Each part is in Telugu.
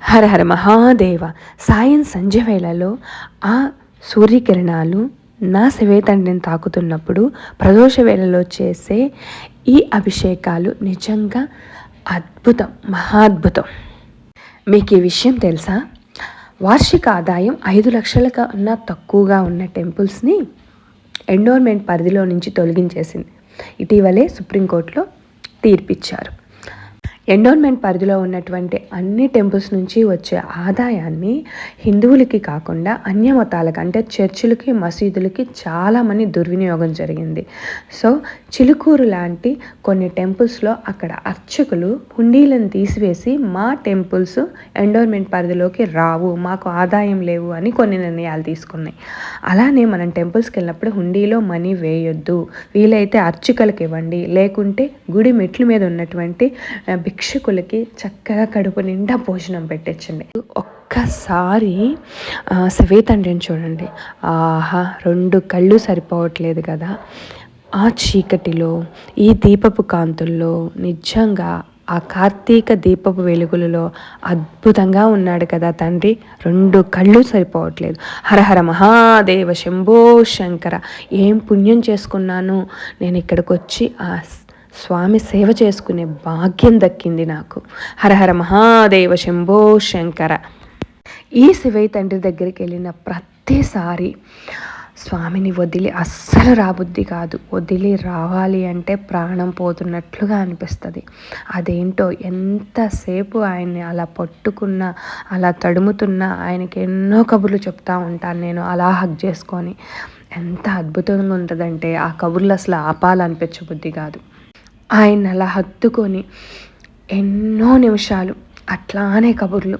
హర హర మహాదేవ. సాయం సంధ్య వేళలో ఆ సూర్యకిరణాలు నా శివేతండ్రిని తాకుతున్నప్పుడు ప్రదోష వేళలో చేసే ఈ అభిషేకాలు నిజంగా అద్భుతం, మహాద్భుతం. మీకు ఈ విషయం తెలుసా? వార్షిక ఆదాయం 5 లక్షల కన్నా తక్కువగా ఉన్న టెంపుల్స్ని ఎండోర్మెంట్ పరిధిలో నుంచి తొలగించేసింది. ఇటీవలే సుప్రీంకోర్టులో తీర్పిచ్చారు. ఎండోర్మెంట్ పరిధిలో ఉన్నటువంటి అన్ని టెంపుల్స్ నుంచి వచ్చే ఆదాయాన్ని హిందువులకి కాకుండా అన్య మతాలకు అంటే చర్చిలకి, మసీదులకి చాలామంది దుర్వినియోగం జరిగింది. సో చిలుకూరు లాంటి కొన్ని టెంపుల్స్లో అక్కడ అర్చకులు హుండీలను తీసివేసి మా టెంపుల్స్ ఎండోర్మెంట్ పరిధిలోకి రావు, మాకు ఆదాయం లేవు అని కొన్ని నిర్ణయాలు తీసుకున్నాయి. అలానే మనం టెంపుల్స్కి వెళ్ళినప్పుడు హుండీలో మనీ వేయొద్దు, వీలైతే అర్చకులకు ఇవ్వండి, లేకుంటే గుడి మెట్ల మీద ఉన్నటువంటి భిక్షకులకి చక్కగా కడుపు నిండా భోజనం పెట్టించండి. ఒక్కసారి శివేతండ్రిని చూడండి, ఆహా 2 కళ్ళు సరిపోవట్లేదు కదా. ఆ చీకటిలో ఈ దీపపు కాంతుల్లో నిజంగా ఆ కార్తీక దీపపు వెలుగులలో అద్భుతంగా ఉన్నాడు కదా తండ్రి. 2 కళ్ళు సరిపోవట్లేదు. హరహర మహాదేవ శంభో శంకర. ఏం పుణ్యం చేసుకున్నాను నేను ఇక్కడికి వచ్చి ఆ స్వామి సేవ చేసుకునే భాగ్యం దక్కింది నాకు. హరహర మహాదేవ శంభో శంకర. ఈ శివయ్య తండ్రి దగ్గరికి వెళ్ళిన ప్రతిసారి స్వామిని వదిలి అస్సలు రాబుద్ది కాదు. వదిలి రావాలి అంటే ప్రాణం పోతున్నట్లుగా అనిపిస్తుంది. అదేంటో ఎంతసేపు ఆయన్ని అలా పట్టుకున్నా, అలా తడుముతున్నా ఆయనకి ఎన్నో కబుర్లు చెప్తా ఉంటాను నేను అలా హగ్ చేసుకొని. ఎంత అద్భుతంగా ఉంటుందంటే ఆ కబుర్లు అసలు ఆపాలనిపించబుద్ధి కాదు. ఆయన అలా హత్తుకొని ఎన్నో నిమిషాలు అట్లానే కబుర్లు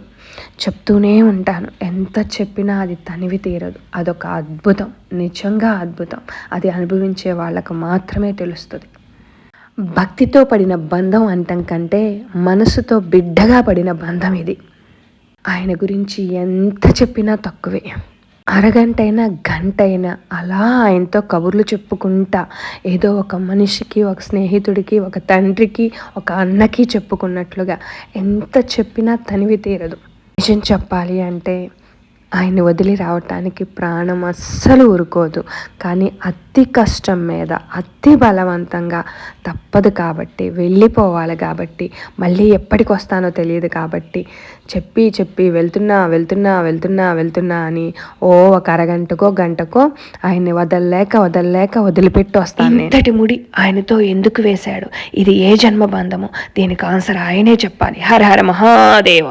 చెప్తూనే ఉంటాను. ఎంత చెప్పినా అది తనివి తీరదు. అదొక అద్భుతం, నిజంగా అద్భుతం. అది అనుభవించే వాళ్ళకు మాత్రమే తెలుస్తుంది. భక్తితో పడిన బంధం అంటం కంటే మనసుతో బిడ్డగా పడిన బంధం ఇది. ఆయన గురించి ఎంత చెప్పినా తక్కువే. అరగంటైనా గంటైనా అలా ఆయనతో కబుర్లు చెప్పుకుంటా ఏదో ఒక మనిషికి, ఒక స్నేహితుడికి, ఒక తండ్రికి, ఒక అన్నకి చెప్పుకున్నట్లుగా ఎంత చెప్పినా తనివి తీరదు. నిజం చెప్పాలి అంటే ఆయన్ని వదిలి రావటానికి ప్రాణం అస్సలు ఊరుకోదు. కానీ అతి కష్టం మీద అతి బలవంతంగా తప్పదు కాబట్టి, వెళ్ళిపోవాలి కాబట్టి, మళ్ళీ ఎప్పటికి వస్తానో తెలియదు కాబట్టి చెప్పి వెళ్తున్నా అని ఒక అరగంటకో గంటకో ఆయన్ని వదలలేక వదిలిపెట్టి వస్తాను. ఇంతటి ముడి ఆయనతో ఎందుకు వేశాడు? ఇది ఏ జన్మ బంధమో దీనికి ఆన్సర్ ఆయనే చెప్పాలి. హర హర మహాదేవ.